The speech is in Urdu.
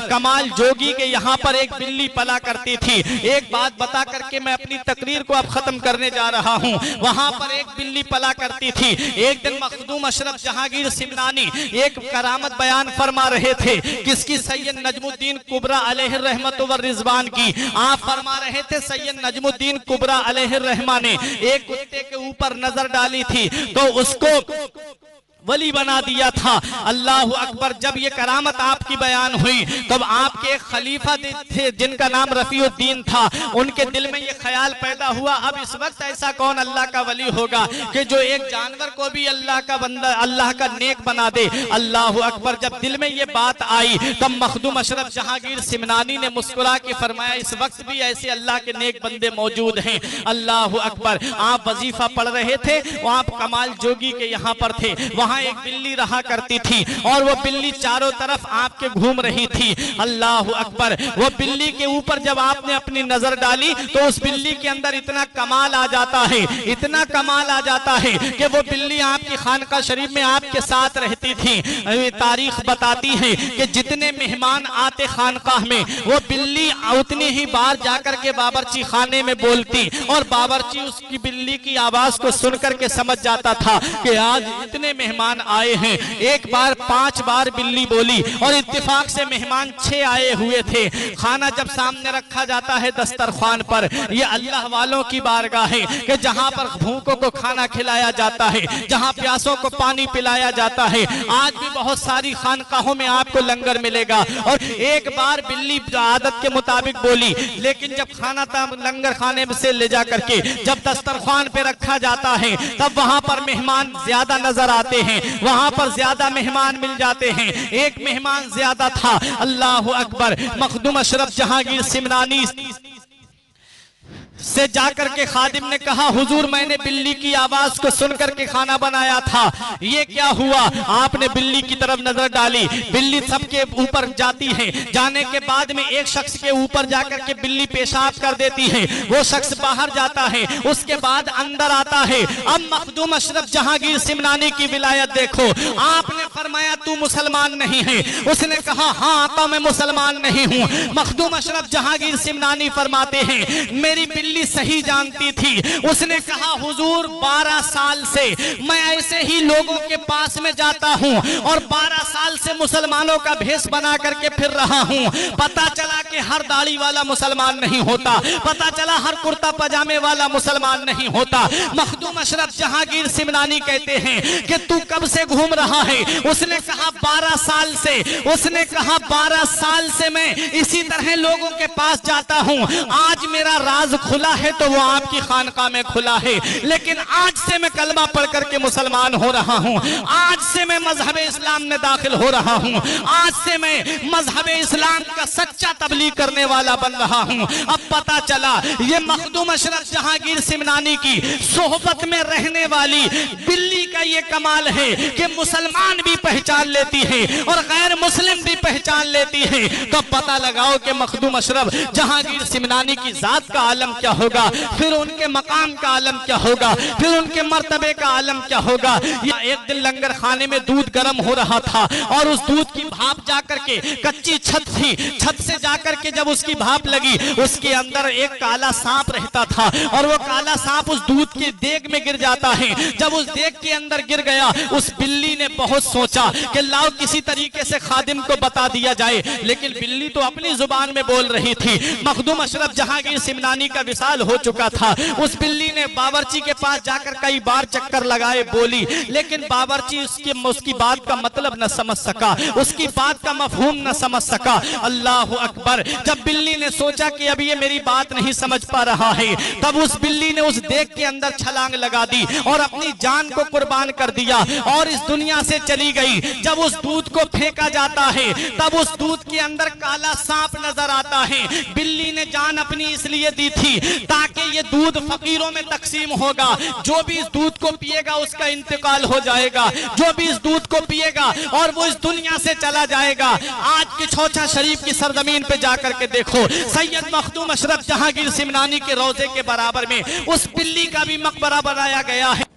کمال جوگی کے یہاں پر ایک بلی پلا کرتی تھی۔ ایک بات بتا کر کے میں اپنی تقریر کو اب ختم کرنے جا رہا ہوں۔ وہاں پر ایک بلی پلا کرتی تھی۔ ایک دن مخدوم اشرف جہانگیر سمنانی ایک کرامت بیان فرما رہے تھے، کس کی؟ سید نجم الدین کبریٰ علیہ الرحمت والرضوان کی۔ آپ فرما رہے تھے سید نجم الدین کبریٰ علیہ الرحمہ نے ایک کتے کے اوپر نظر ڈالی تھی تو اس کو ولی بنا دیا تھا۔ اللہ اکبر۔ جب یہ کرامت آپ کی بیان ہوئی تب آپ کے ایک خلیفہ تھے جن کا نام رفیع الدین تھا، ان کے دل میں یہ خیال پیدا ہوا، اب اس وقت ایسا کون اللہ کا ولی ہوگا کہ جو ایک جانور کو بھی اللہ کا بندہ، اللہ کا نیک بنا دے۔ اللہ اکبر۔ جب دل میں یہ بات آئی تب مخدوم اشرف جہانگیر سمنانی نے مسکرا کے فرمایا اس وقت بھی ایسے اللہ کے نیک بندے موجود ہیں۔ اللہ اکبر۔ آپ وظیفہ پڑھ رہے تھے، آپ کمال جوگی کے یہاں پر تھے، وہاں ایک بلی رہا کرتی تھی اور وہ بلی چاروں طرف آپ کے گھوم رہی تھی۔ اللہ اکبر۔ وہ بلی کے اوپر جب آپ نے اپنی نظر ڈالی تو اس بلی کے اندر اتنا کمال آ جاتا ہے، اتنا کمال آ جاتا ہے کہ وہ بلی آپ کی خانقاہ شریف میں آپ کے ساتھ رہتی تھی۔ تاریخ بتاتی ہے کہ جتنے مہمان آتے خانقاہ میں وہ بلی اتنی ہی بار جا کر کے باورچی خانے میں بولتی اور باورچی اس کی بلی کی آواز کو سن کر کے سمجھ جاتا تھا کہ آج اتنے مہمان آئے ہیں۔ ایک بار 5 بار بلی بولی اور اتفاق سے مہمان 6 آئے ہوئے تھے۔ کھانا جب سامنے رکھا جاتا ہے دسترخوان پر، یہ اللہ والوں کی بارگاہ ہے کہ جہاں پر بھوکوں کو کھانا کھلایا جاتا ہے، جہاں پیاسوں کو پانی پلایا جاتا ہے۔ آج بھی بہت ساری خانقاہوں میں آپ کو لنگر ملے گا اور ایک بار بلی عادت کے مطابق بولی، لیکن جب کھانا لنگر خانے سے لے جا کر کے جب دسترخوان پہ رکھا جاتا ہے تب وہاں پر مہمان زیادہ نظر آتے ہیں، وہاں پر زیادہ مہمان مل جاتے ہیں۔ ایک مہمان زیادہ تھا۔ اللہ اکبر۔ مخدوم اشرف جہانگیر سمنانی سے جا کر کے خادم نے کہا حضور میں نے بلی کی آواز کو سن کر کے کھانا بنایا تھا، یہ کیا ہوا؟ آپ نے بلی کی طرف نظر ڈالی، بلی سب کے اوپر جاتی ہے، جانے کے بعد میں ایک شخص کے اوپر جا کر کے بلی پیشاب کر دیتی ہے، وہ شخص باہر جاتا ہے، اس کے بعد اندر آتا ہے۔ اب مخدوم اشرف جہانگیر سمنانی کی ولایت دیکھو۔ آپ نے فرمایا تو مسلمان نہیں ہے؟ اس نے کہا ہاں آقا میں مسلمان نہیں ہوں۔ مخدوم اشرف جہانگیر سمنانی فرماتے ہیں میری بلی صحیح جانتی تھی۔ اس نے کہا حضور 12 سال سے میں ایسے ہی لوگوں کے پاس میں جاتا ہوں اور 12 سال سے مسلمانوں کا بھیس بنا کر کے پھر رہا ہوں، پتا چلا کہ ہر داڑھی والا مسلمان نہیں ہوتا، پتا چلا ہر کرتا پجامے والا مسلمان نہیں ہوتا۔ مخدوم اشرف جہانگیر سمنانی کہتے ہیں کہ تو کب سے گھوم رہا ہے؟ اس نے کہا 12 سال سے۔ اس نے کہا 12 سال سے میں اسی طرح لوگوں کے پاس جاتا ہوں، آج میرا راز کھلا ہے تو وہ آپ کی خانقاہ میں کھلا ہے، لیکن آج سے میں کلمہ پڑھ کر کے مسلمان ہو رہا ہوں، آج سے میں مذہب اسلام میں داخل ہو رہا ہوں، آج سے میں مذہب اسلام کا سچا تبلیغ کرنے والا بن رہا ہوں۔ اب پتا چلا یہ مخدوم اشرف جہانگیر سمنانی کی صحبت میں رہنے والی بلی کا یہ کمال ہے کہ مسلمان بھی پہچان لیتی ہے اور غیر مسلم بھی پہچان لیتی ہے۔ تو پتا لگاؤ کہ مخدوم اشرف جہانگیر سمنانی کی ذات کا عالم کیا ہوگا، پھر ان کے مقام کا عالم کیا ہوگا، پھر ان کے مرتبے کا عالم کیا ہوگا۔ ایک دن لنگر خانے میں دودھ گرم ہو رہا تھا اور اس دودھ کی بھاپ جا کر کے کچی چھت تھی، چھت سے جا کر کے جب اس کی بھاپ لگی اس کے اندر ایک کالا سانپ رہتا تھا اور وہ کالا سانپ اس دودھ کی دیگ میں گر جاتا ہے۔ جب اس دیگ کے اندر گر گیا اس بلی نے بہت سوچا کہ لاؤ کسی طریقے سے خادم کو بتا دیا جائے، لیکن بلی تو اپنی زبان میں بول رہی تھی۔ مخدوم اشرف جہانگیر سمنانی کا وصال ہو چکا تھا۔ اس بلی نے باورچی کے پاس جا کر کئی بار چکر لگائے، بولی، لیکن باورچی اس کی بات کا مطلب نہ سمجھ سکا، اس کی بات کا مفہوم نہ سمجھ سکا۔ اللہ اکبر۔ جب بلی نے سوچا کہ اب یہ میری بات نہیں سمجھ پا رہا ہے تب اس بلی نے اس دیگ کے اندر چھلانگ لگا دی اور اپنی جان کو قربان کر دیا اور اس دنیا سے چلی گئی۔ جب اس دودھ کو پھینکا جاتا ہے تب اس دودھ کے اندر کالا سانپ نظر آتا ہے۔ بلی نے جان اپنی اس لیے دی تھی تاکہ یہ دودھ فقیروں میں تقسیم ہوگا، جو بھی اس دودھ کو پیے گا اس کا انتقال ہو جائے گا، جو بھی اس دودھ کو پیے گا اور وہ اس دنیا سے چلا جائے گا۔ آج کی چھوچا شریف کی سرزمین پہ جا کر کے دیکھو، سید مخدوم اشرف جہانگیر سمنانی کے روضے کے برابر میں اس بلی کا بھی مقبرہ بنایا گیا ہے۔